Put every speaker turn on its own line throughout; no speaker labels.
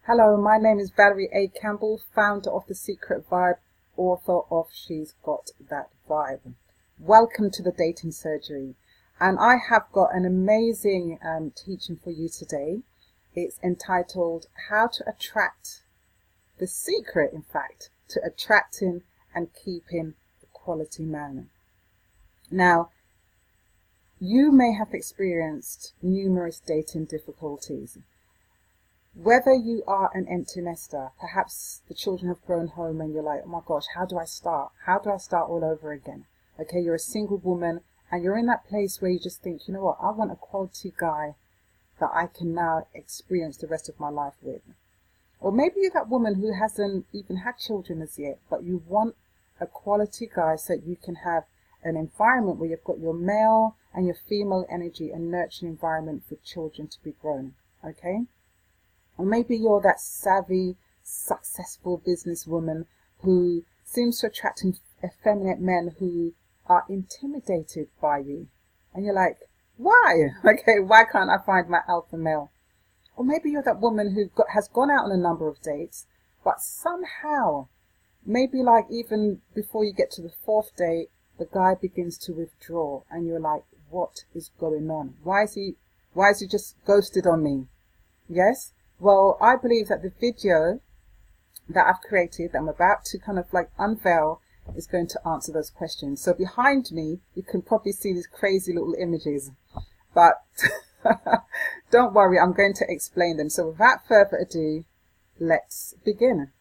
Hello, my name is Valerie A. Campbell, founder of The Secret Vibe, author of She's Got That Vibe. Welcome to the Dating Surgery. And I have got an amazing teaching for you today. It's entitled How to Attract, the secret, in fact, to attracting and keeping a quality man. Now, you may have experienced numerous dating difficulties. Whether you are an empty nester, perhaps the children have grown home and you're like, oh my gosh, how do I start? How do I start all over again? Okay, you're a single woman and you're in that place where you just think, you know what, I want a quality guy that I can now experience the rest of my life with. Or maybe you're that woman who hasn't even had children as yet, but you want a quality guy so that you can have an environment where you've got your male and your female energy and nurturing environment for children to be grown. Okay? Or maybe you're that savvy, successful businesswoman who seems to attract effeminate men who are intimidated by you. And you're like, why? Okay, why can't I find my alpha male? Or maybe you're that woman who has gone out on a number of dates, but somehow, maybe like even before you get to the fourth date, the guy begins to withdraw and you're like, what is going on? Why is he just ghosted on me? Yes? Well, I believe that the video that I've created, that I'm about to kind of like unveil, is going to answer those questions. So behind me, you can probably see these crazy little images, but don't worry, I'm going to explain them. So without further ado, let's begin.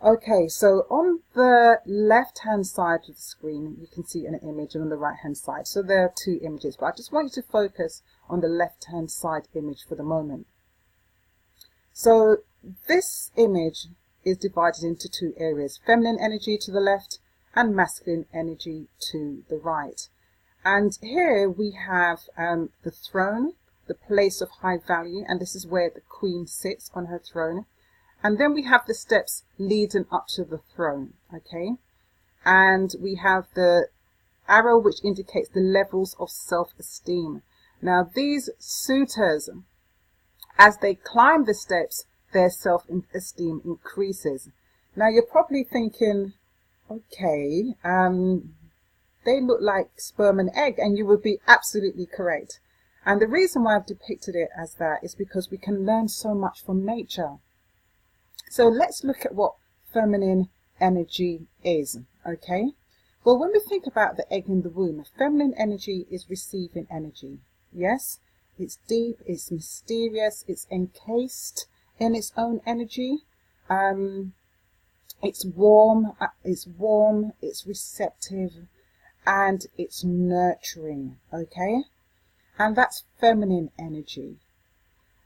Okay, so on the left-hand side of the screen, you can see an image, and on the right-hand side. So there are two images, but I just want you to focus on the left-hand side image for the moment. So this image is divided into two areas, feminine energy to the left and masculine energy to the right. And here we have the throne, the place of high value, and this is where the queen sits on her throne. And then we have the steps leading up to the throne, okay? And we have the arrow which indicates the levels of self-esteem. Now these suitors, as they climb the steps, their self-esteem increases. Now you're probably thinking, okay, they look like sperm and egg, and you would be absolutely correct. And the reason why I've depicted it as that is because we can learn so much from nature. So let's look at what feminine energy is, okay? Well, when we think about the egg in the womb, feminine energy is receiving energy. Yes, it's deep, it's mysterious, it's encased in its own energy. It's warm, it's receptive, and it's nurturing, okay? And that's feminine energy.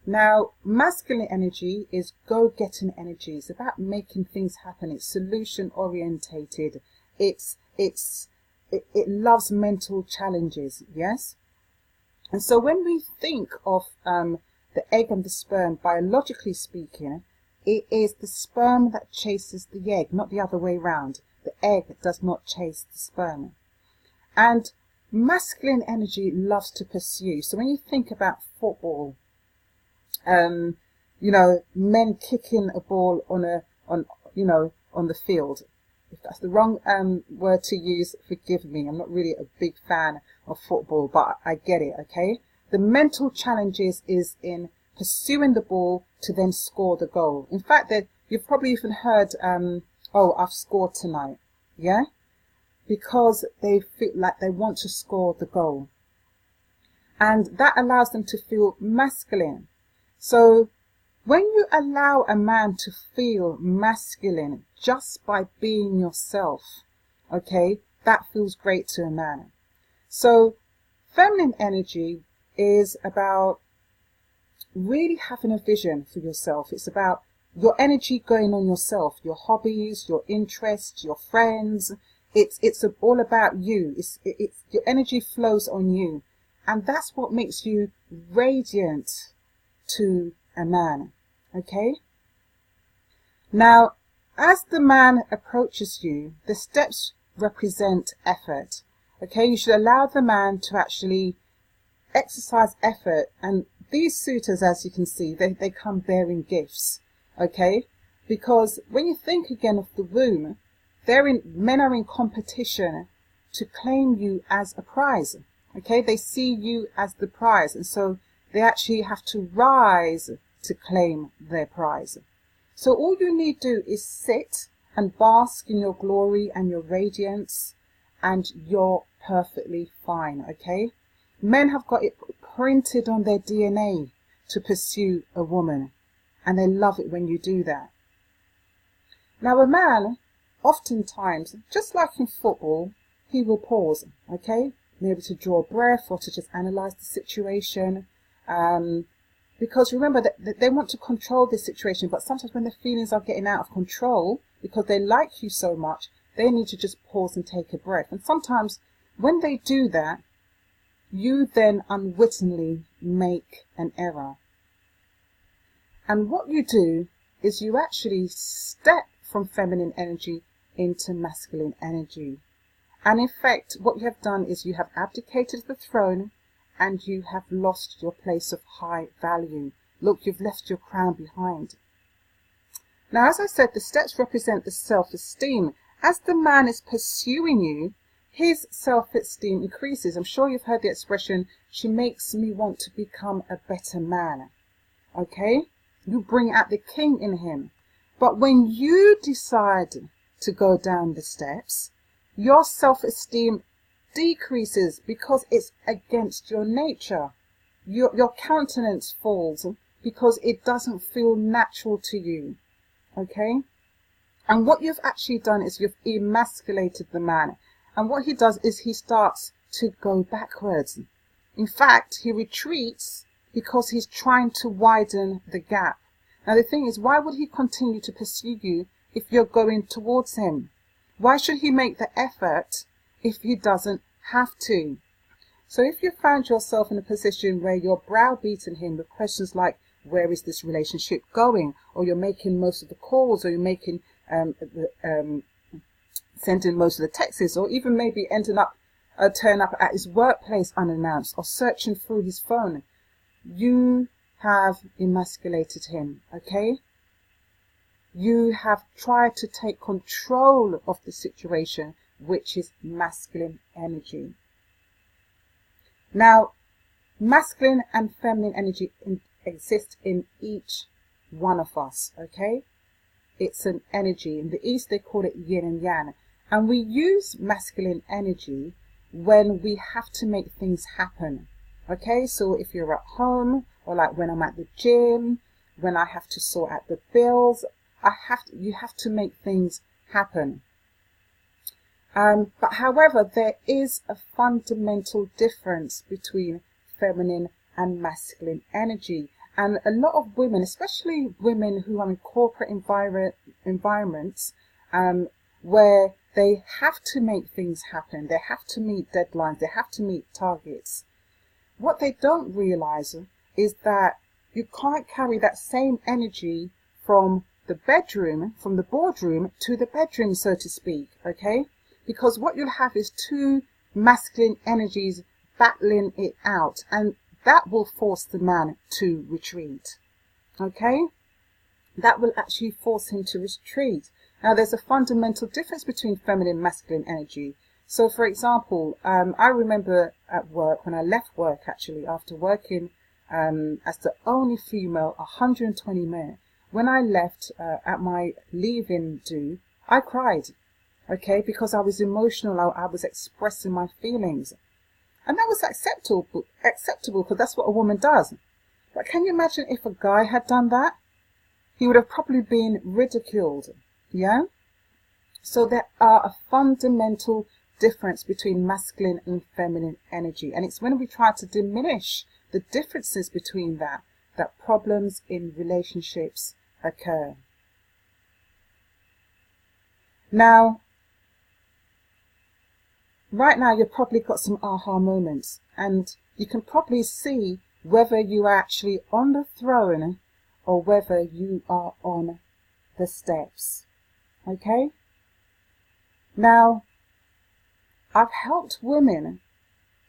Now, masculine energy is go-getting energy. It's about making things happen. It's solution-orientated. It loves mental challenges, yes? And so when we think of the egg and the sperm, biologically speaking, it is the sperm that chases the egg, not the other way around. The egg does not chase the sperm. And masculine energy loves to pursue. So when you think about football, you know, men kicking a ball on the field. If that's the wrong word to use, forgive me. I'm not really a big fan of football, but I get it, okay? The mental challenges is in pursuing the ball to then score the goal. In fact, that you've probably even heard, oh, I've scored tonight, yeah? Because they feel like they want to score the goal. And that allows them to feel masculine. So when you allow a man to feel masculine just by being yourself, okay, that feels great to a man. So feminine energy is about really having a vision for yourself. It's about your energy going on yourself, your hobbies, your interests, your friends. It's all about you. It's your energy flows on you. And that's what makes you radiant to a man, okay? Now, as the man approaches you, the steps represent effort, okay? You should allow the man to actually exercise effort and these suitors, as you can see, they come bearing gifts, okay? Because when you think again of the womb, men are in competition to claim you as a prize, okay? They see you as the prize, and so they actually have to rise to claim their prize. So all you need to do is sit and bask in your glory and your radiance, and you're perfectly fine, okay? Men have got it printed on their DNA to pursue a woman, and they love it when you do that. Now, a man, oftentimes, just like in football, he will pause, okay? Maybe to draw breath or to just analyze the situation. Because remember that they want to control this situation, but sometimes when the feelings are getting out of control, because they like you so much, they need to just pause and take a breath. And sometimes when they do that, you then unwittingly make an error. And what you do is you actually step from feminine energy into masculine energy. And in fact, what you have done is you have abdicated the throne and you have lost your place of high value. Look, you've left your crown behind. Now, as I said, the steps represent the self-esteem. As the man is pursuing you, his self-esteem increases. I'm sure you've heard the expression, she makes me want to become a better man. Okay? You bring out the king in him. But when you decide to go down the steps, your self-esteem decreases because it's against your nature. Your countenance falls because it doesn't feel natural to you. Okay? And what you've actually done is you've emasculated the man. And what he does is he starts to go backwards. In fact, he retreats because he's trying to widen the gap. Now the thing is, why would he continue to pursue you if you're going towards him? Why should he make the effort if he doesn't have to? So if you found yourself in a position where you're browbeating him with questions like, where is this relationship going? Or you're making most of the calls, or you're making sending most of the texts, or even maybe turning up at his workplace unannounced, or searching through his phone, you have emasculated him, okay? You have tried to take control of the situation, which is masculine energy. Now, masculine and feminine energy exist in each one of us, okay? It's an energy. In the East, they call it yin and yang. And we use masculine energy when we have to make things happen. Okay, so if you're at home, or like when I'm at the gym, when I have to sort out the bills, you have to make things happen. But however, there is a fundamental difference between feminine and masculine energy. And a lot of women, especially women who are in corporate environments, where they have to make things happen, they have to meet deadlines, they have to meet targets. What they don't realize is that you can't carry that same energy from the bedroom, from the boardroom to the bedroom, so to speak, okay? Because what you'll have is two masculine energies battling it out, and that will force the man to retreat, okay? That will actually force him to retreat. Now, there's a fundamental difference between feminine and masculine energy. So, for example, I remember at work, when I left work, actually, after working as the only female, 120 men, when I left at my leaving due, I cried, okay, because I was emotional, I was expressing my feelings. And that was acceptable because that's what a woman does. But can you imagine if a guy had done that? He would have probably been ridiculed, yeah? So there are a fundamental difference between masculine and feminine energy. And it's when we try to diminish the differences between that problems in relationships occur. Now, right now you've probably got some aha moments, and you can probably see whether you are actually on the throne or whether you are on the steps. Okay? Now, I've helped women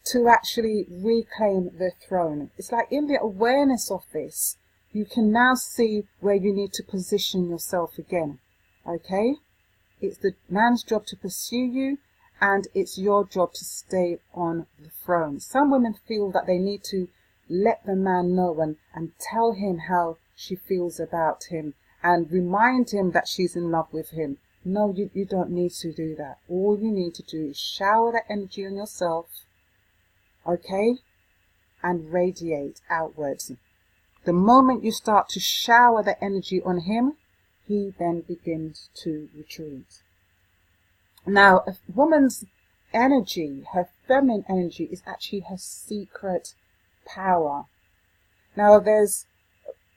to actually reclaim the throne. It's like in the awareness of this, you can now see where you need to position yourself again. Okay? It's the man's job to pursue you, and it's your job to stay on the throne. Some women feel that they need to let the man know and tell him how she feels about him and remind him that she's in love with him. No, you don't need to do that. All you need to do is shower that energy on yourself, okay, and radiate outwards. The moment you start to shower the energy on him, he then begins to retreat. Now, a woman's energy, her feminine energy, is actually her secret power. Now, there's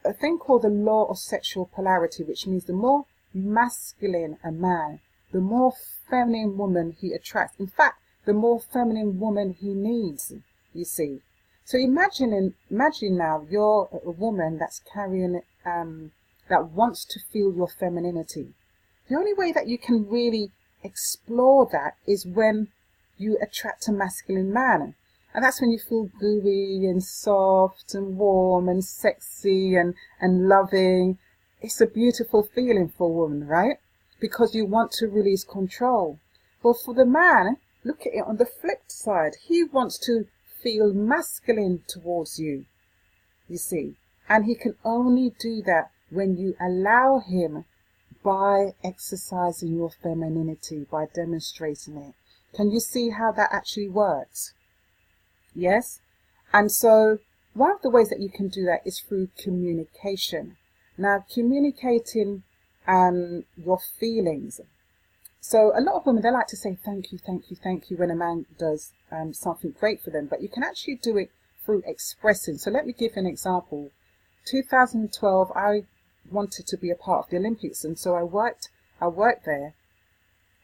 a thing called the law of sexual polarity, which means the more masculine a man, the more feminine woman he attracts. In fact, the more feminine woman he needs, you see. So imagine now you're a woman that's carrying, that wants to feel your femininity. The only way that you can really explore that is when you attract a masculine man. And that's when you feel gooey and soft and warm and sexy and loving. It's a beautiful feeling for a woman, right? Because you want to release control. Well, for the man, look at it on the flip side. He wants to feel masculine towards you, you see. And he can only do that when you allow him, by exercising your femininity, by demonstrating it. Can you see how that actually works? Yes? And so one of the ways that you can do that is through communication. Now, communicating your feelings. So a lot of women, they like to say thank you, thank you, thank you when a man does something great for them. But you can actually do it through expressing. So let me give you an example. 2012, I wanted to be a part of the Olympics, and so I worked there,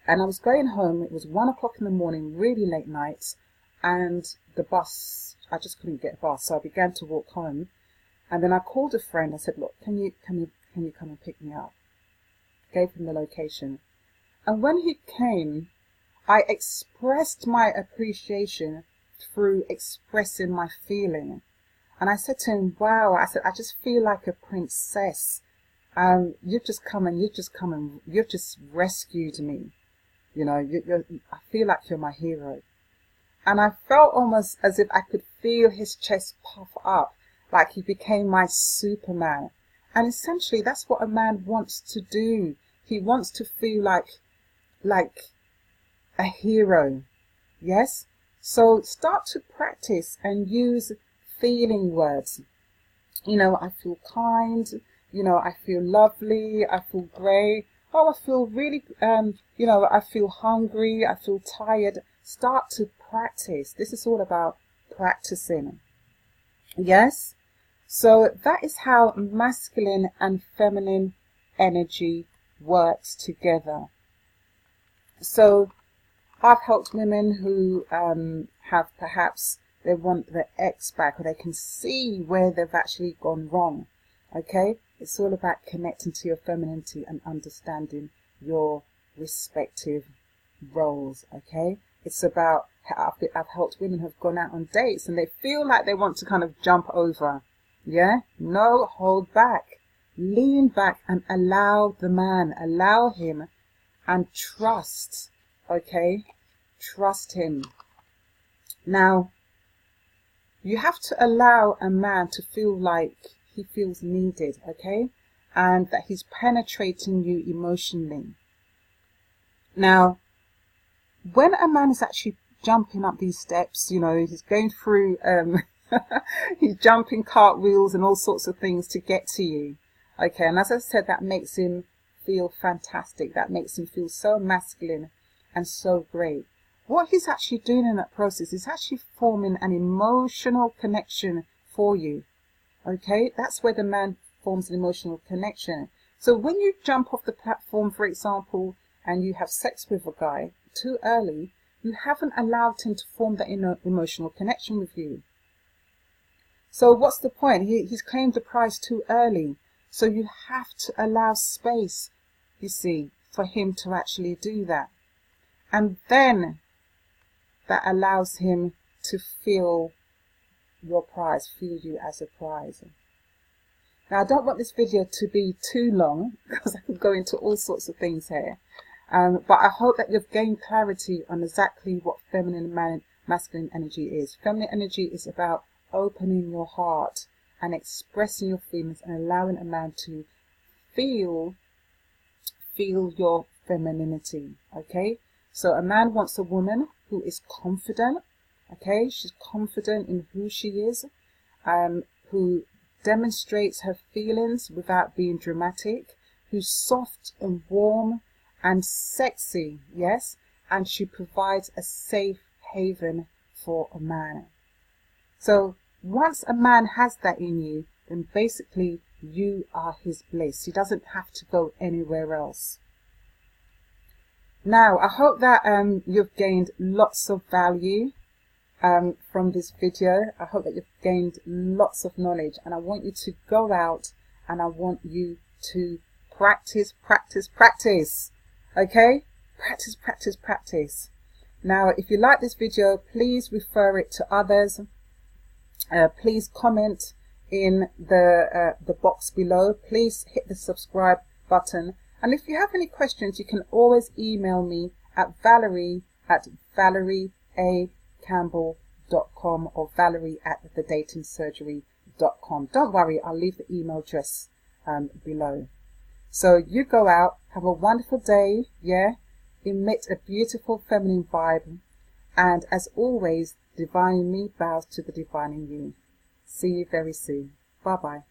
and I was going home. It was 1 o'clock in the morning, really late night, and the bus, I just couldn't get a bus, so I began to walk home. And then I called a friend. I said, look, can you come and pick me up? Gave him the location. And when he came, I expressed my appreciation through expressing my feeling. And I said to him, wow, I said, I just feel like a princess. You've just come and you've just rescued me. You know, I feel like you're my hero. And I felt almost as if I could feel his chest puff up, like he became my Superman. And essentially, that's what a man wants to do. He wants to feel like a hero. Yes? So start to practice and use feeling words. You know, I feel kind. You know, I feel lovely. I feel great. Oh, I feel really, you know, I feel hungry. I feel tired. Start to practice. This is all about practicing. Yes? So that is how masculine and feminine energy works together. So I've helped women who have perhaps, they want their ex back, or they can see where they've actually gone wrong. Okay? It's all about connecting to your femininity and understanding your respective roles. Okay? It's about, I've helped women who have gone out on dates and they feel like they want to kind of jump over. Yeah? No, hold back. Lean back and allow the man, allow him, and trust. Okay? Trust him. Now, you have to allow a man to feel like he feels needed, okay? And that he's penetrating you emotionally. Now, when a man is actually jumping up these steps, you know, he's going through, he's jumping cartwheels and all sorts of things to get to you. Okay, and as I said, that makes him feel fantastic. That makes him feel so masculine and so great. What he's actually doing in that process is actually forming an emotional connection for you. Okay, that's where the man forms an emotional connection. So when you jump off the platform, for example, and you have sex with a guy too early, you haven't allowed him to form that emotional connection with you. So what's the point? He's claimed the prize too early. So you have to allow space, you see, for him to actually do that. And then that allows him to feel your prize, feel you as a prize. Now, I don't want this video to be too long because I could go into all sorts of things here. But I hope that you've gained clarity on exactly what feminine and masculine energy is. Feminine energy is about opening your heart and expressing your feelings and allowing a man to feel your femininity. Okay, so a man wants a woman who is confident. Okay, she's confident in who she is, who demonstrates her feelings without being dramatic, who's soft and warm and sexy, yes, and she provides a safe haven for a man. So once a man has that in you, then basically you are his bliss. He doesn't have to go anywhere else. Now, I hope that you've gained lots of value from this video. I hope that you've gained lots of knowledge, and I want you to go out and I want you to practice. Okay, practice. Now, if you like this video, please refer it to others. Please comment in the box below. Please hit the subscribe button, and if you have any questions, you can always email me at valerie@valerieacampbell.com or valerie@thedatingsurgery.com. Don't worry, I'll leave the email address below. So you go out, have a wonderful day, yeah, emit a beautiful feminine vibe, and as always, divine in me bows to the divine in you. See you very soon. Bye bye.